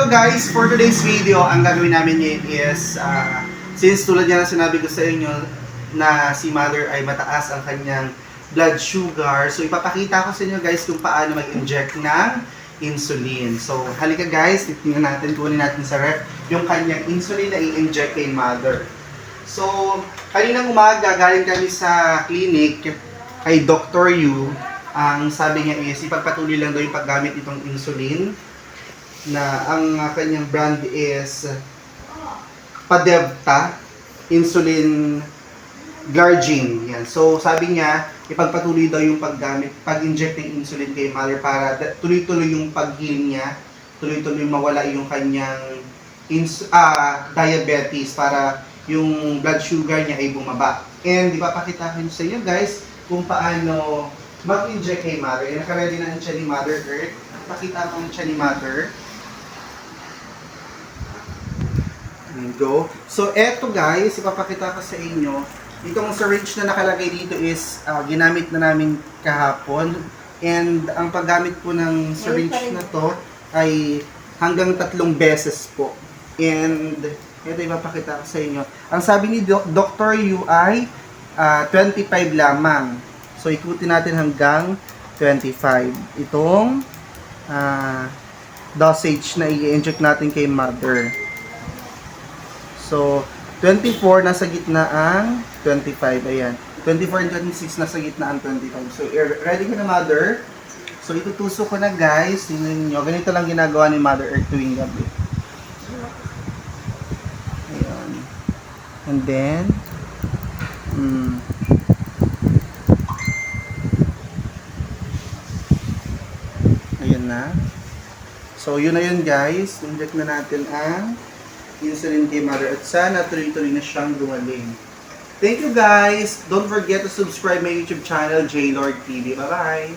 Hello guys! For today's video, ang gagawin namin ngayon is since tulad nga na sinabi ko sa inyo na si mother ay mataas ang kanyang blood sugar, so ipapakita ko sa inyo guys kung paano mag-inject ng insulin. So halika guys, tingnan natin, kunin natin sa ref yung kanyang insulin na i-inject kay mother. So kaninang umaga galing kami sa clinic kay Dr. Yu. Ang sabi niya is ipagpatuloy lang daw yung paggamit nitong insulin na ang kanyang brand is Padevta Insulin Glargine. Yan. So sabi niya, ipagpatuloy daw yung paggamit, pag-inject ng insulin kay mother para tuloy-tuloy yung pag-heal niya, tuloy-tuloy mawala yung kanyang diabetes para yung blood sugar niya ay bumaba. And ipapakita ko sa inyo guys kung paano mag-inject kay mother. Naka-ready na siya ni Mother Earth. Pakita ko siya ni Mother. Go. So, eto guys, ipapakita ko sa inyo. Itong syringe na nakalagay dito is ginamit na namin kahapon. And ang paggamit po ng syringe na to ay hanggang 3 beses po. And ito ipapakita ko sa inyo. Ang sabi ni Dr. Yu ay 25 lamang. So, ikutin natin hanggang 25. Itong dosage na i-inject natin kay mother. So, 24 nasa gitna ang 25. Ayan. 24 and 26 nasa gitna ang 25. So, ready ka na, mother? So, itutusok ko na, guys. Tingnan nyo. Ganito lang ginagawa ni Mother Earth tuwing gabi. Ayan. And then, ayan na. So, yun na yun, guys. Inject na natin ang insulin kay mother at sana tuloy-tuloy na siyang gumaling. Thank you guys! Don't forget to subscribe my YouTube channel, JLord TV. Bye-bye!